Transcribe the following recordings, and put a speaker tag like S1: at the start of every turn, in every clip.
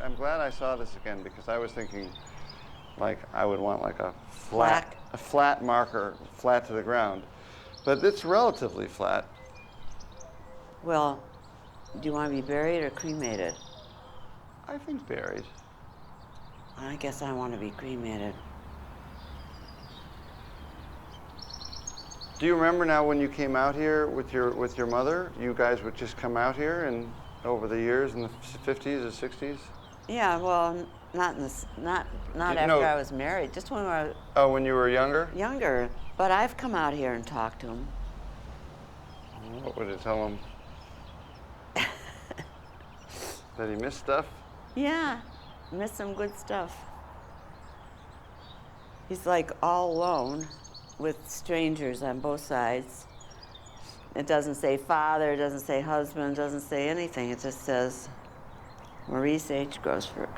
S1: I'm glad I saw this again because I was thinking, like, I would want like a flat marker, flat to the ground. But it's relatively flat.
S2: Well, do you want to be buried or cremated?
S1: I think buried.
S2: I guess I want to be cremated.
S1: Do you remember now when you came out here with your mother? You guys would just come out here and over the years in the 50s or 60s?
S2: Yeah, well, not after I was married. Just when I was.
S1: Oh, when you were younger?
S2: Younger, but I've come out here and talked to him.
S1: What would you tell him? That he missed stuff?
S2: Yeah, missed some good stuff. He's like all alone with strangers on both sides. It doesn't say father, it doesn't say husband, it doesn't say anything. It just says Maurice H. Grossberg.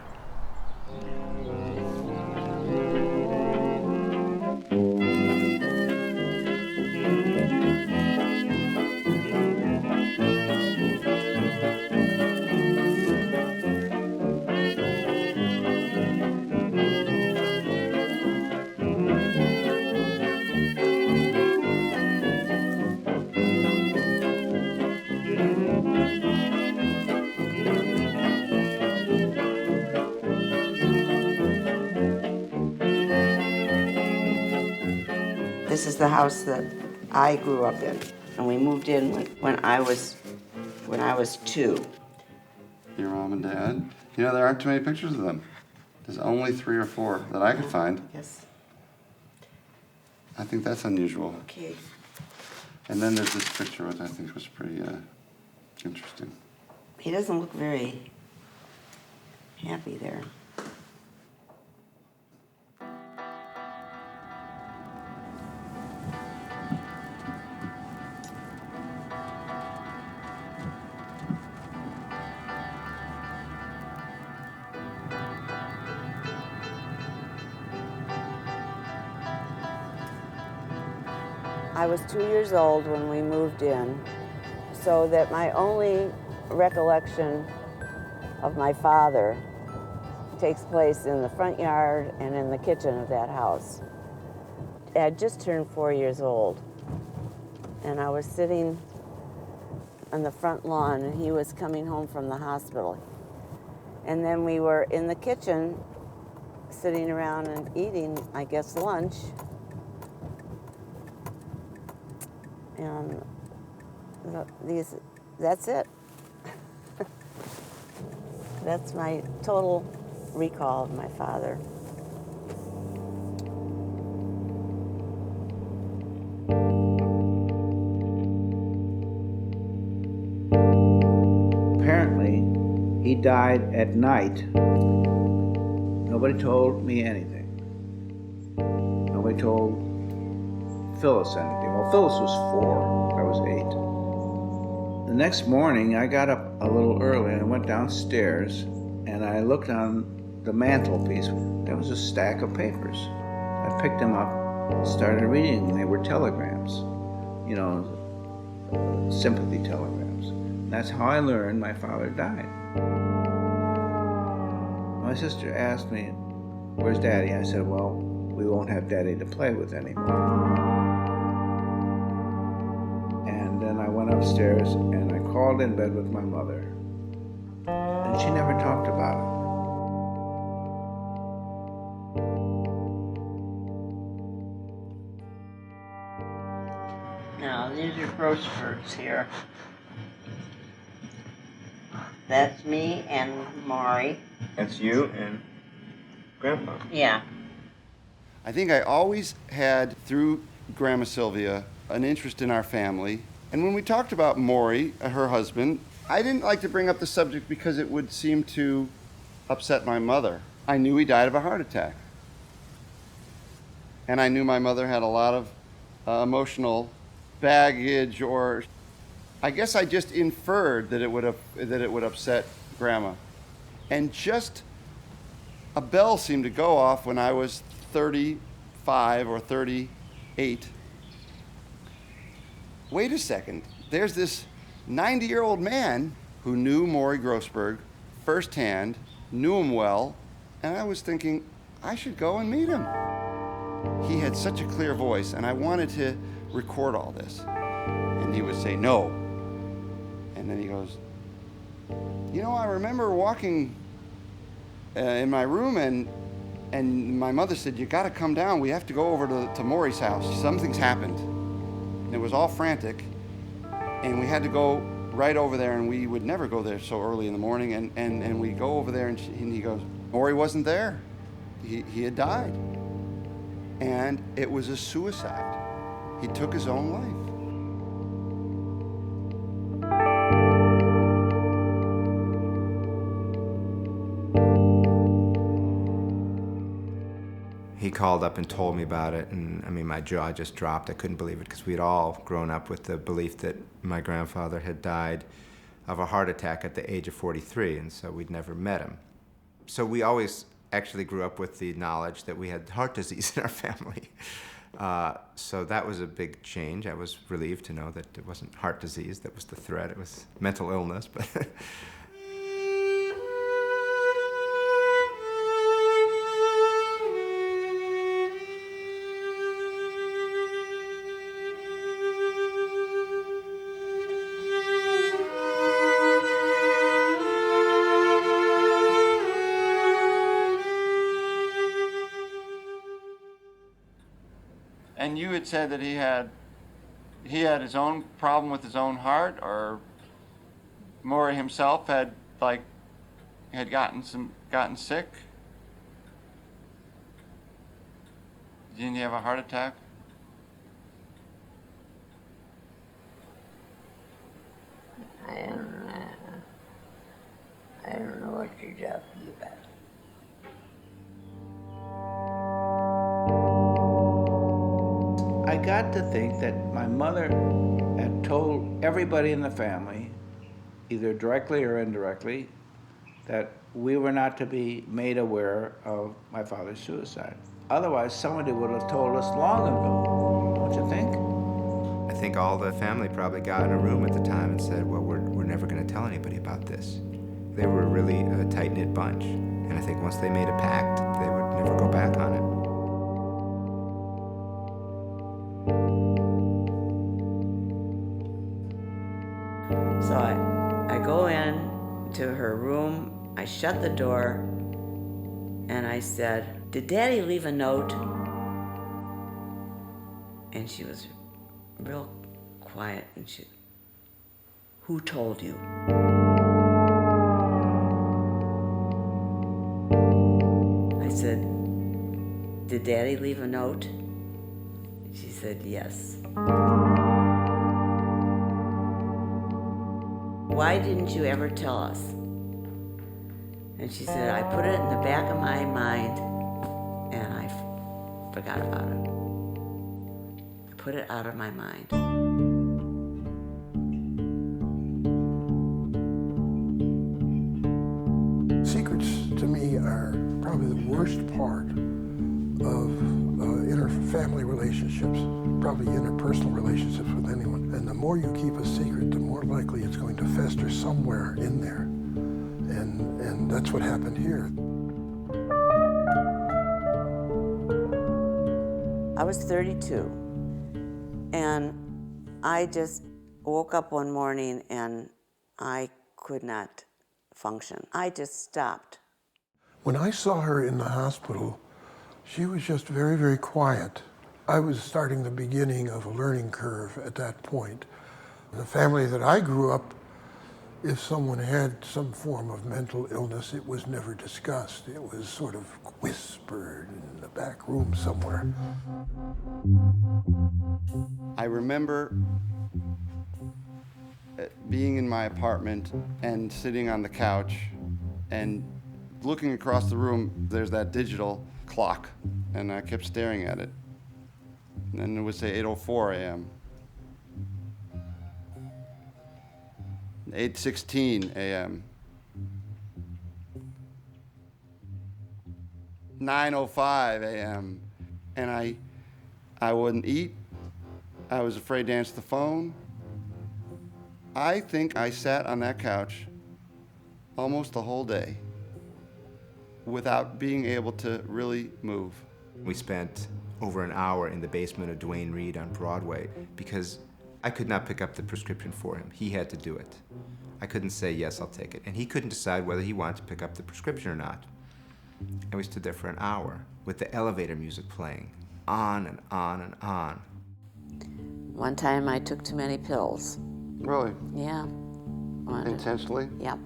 S2: This is the house that I grew up in, and we moved in when I was 2.
S1: Your mom and dad? You know, there aren't too many pictures of them. There's only 3 or 4 that I could find.
S2: Yes.
S1: I think that's unusual.
S2: Okay.
S1: And then there's this picture, which I think was pretty interesting.
S2: He doesn't look very happy there. I was 2 years old when we moved in, so that my only recollection of my father takes place in the front yard and in the kitchen of that house. I had just turned 4 years old, and I was sitting on the front lawn, and he was coming home from the hospital. And then we were in the kitchen, sitting around and eating, I guess, lunch. And that's it. That's my total recall of my father.
S3: Apparently, he died at night. Nobody told me anything. Nobody told Phyllis anything. Well, Phyllis was 4, I was 8. The next morning, I got up a little early and I went downstairs and I looked on the mantelpiece. There was a stack of papers. I picked them up and started reading. They were telegrams, you know, sympathy telegrams. And that's how I learned my father died. My sister asked me, "Where's Daddy?" I said, "Well, we won't have Daddy to play with anymore." And then I went upstairs and I crawled in bed with my mother. And she never talked about it.
S2: Now, these are Grossbergs here. That's me and Maury.
S4: That's you and Grandpa.
S2: Yeah.
S1: I think I always had, through Grandma Sylvia, an interest in our family. And when we talked about Maury, her husband, I didn't like to bring up the subject because it would seem to upset my mother. I knew he died of a heart attack. And I knew my mother had a lot of emotional baggage, or I guess I just inferred that it would upset Grandma. And just a bell seemed to go off when I was 35 or 38. Wait a second, there's this 90-year-old man who knew Maury Grossberg firsthand knew him well, and I was thinking, I should go and meet him. He had such a clear voice, and I wanted to record all this. And he would say, no. And then he goes, you know, I remember walking in my room, and my mother said, you gotta come down. We have to go over to Maury's house. Something's happened. And it was all frantic. And we had to go right over there, and we would never go there so early in the morning. And we go over there, and he goes, Maury wasn't there. He had died. And it was a suicide. He took his own life.
S5: He called up and told me about it, and I mean, my jaw just dropped. I couldn't believe it, because we'd all grown up with the belief that my grandfather had died of a heart attack at the age of 43, and so we'd never met him. So we always actually grew up with the knowledge that we had heart disease in our family. So that was a big change. I was relieved to know that it wasn't heart disease that was the threat. It was mental illness. But
S1: And you had said that he had his own problem with his own heart, or Maury himself had gotten sick. Didn't he have a heart attack?
S6: I don't know what you're talking about.
S3: I got to think that my mother had told everybody in the family, either directly or indirectly, that we were not to be made aware of my father's suicide. Otherwise, somebody would have told us long ago, don't you think?
S5: I think all the family probably got in a room at the time and said, well, we're never going to tell anybody about this. They were really a tight-knit bunch, and I think once they made a pact, they would never go back on it.
S2: So I go in to her room, I shut the door, and I said, did Daddy leave a note? And she was real quiet, and who told you? I said, did Daddy leave a note? And she said, yes. Why didn't you ever tell us? And she said, I put it in the back of my mind and I forgot about it. I put it out of my mind.
S7: Secrets, to me, are probably the worst part of inter-family relationships, probably interpersonal relationships with anyone. And the more you keep a secret, the more likely it's going to fester somewhere in there. And that's what happened here.
S2: I was 32, and I just woke up one morning and I could not function. I just stopped.
S7: When I saw her in the hospital, she was just very, very quiet. I was starting the beginning of a learning curve at that point. The family that I grew up, if someone had some form of mental illness, it was never discussed. It was sort of whispered in the back room somewhere.
S1: I remember being in my apartment and sitting on the couch and looking across the room. There's that digital clock, and I kept staring at it. And then it would say 8:04 a.m. 8:16 a.m. 9:05 a.m. And I wouldn't eat. I was afraid to answer the phone. I think I sat on that couch almost the whole day. without being able to really move.
S5: We spent over an hour in the basement of Duane Reade on Broadway because I could not pick up the prescription for him. He had to do it. I couldn't say, yes, I'll take it. And he couldn't decide whether he wanted to pick up the prescription or not. And we stood there for an hour with the elevator music playing, on and on and on.
S2: One time I took too many pills.
S1: Really?
S2: Yeah.
S1: Intentionally?
S2: Yep.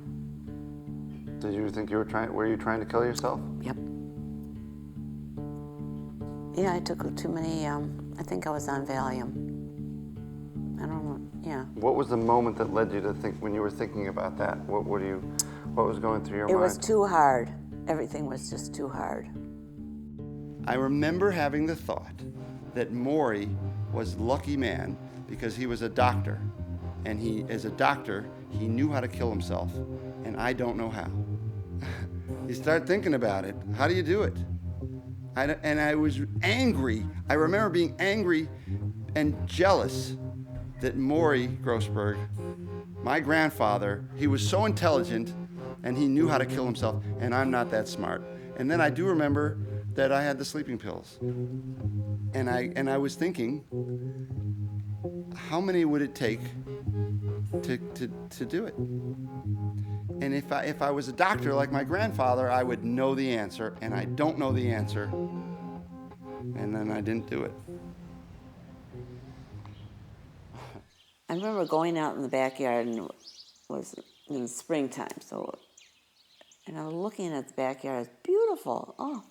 S1: Did you think were you trying to kill yourself?
S2: Yep. Yeah, I took too many, I think I was on Valium. I don't know, yeah.
S1: What was the moment that led you to think, when you were thinking about that, what was going through your mind?
S2: It was too hard. Everything was just too hard.
S1: I remember having the thought that Maury was a lucky man because he was a doctor. And as a doctor, he knew how to kill himself. And I don't know how. You start thinking about it. How do you do it? And I was angry. I remember being angry and jealous that Maury Grossberg, my grandfather, he was so intelligent and he knew how to kill himself, and I'm not that smart. And then I do remember that I had the sleeping pills. And I was thinking, how many would it take to do it? And if I was a doctor like my grandfather, I would know the answer, and I don't know the answer. And then I didn't do it.
S2: I remember going out in the backyard, and it was in the springtime, and I was looking at the backyard. It's beautiful. Oh,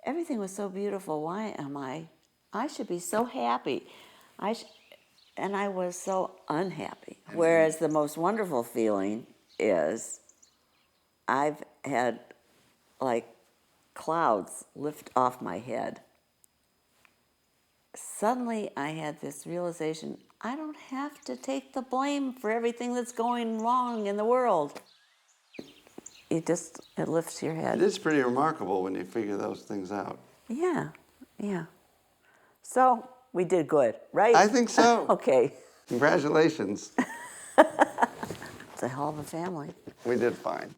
S2: everything was so beautiful. Why am I should be so happy. And I was so unhappy. Whereas the most wonderful feeling is I've had like clouds lift off my head. Suddenly I had this realization, I don't have to take the blame for everything that's going wrong in the world. It lifts your head.
S1: It is pretty remarkable when you figure those things out.
S2: Yeah, yeah. So we did good, right?
S1: I think so.
S2: Okay.
S1: Congratulations.
S2: It's a hell of a family.
S1: We did fine.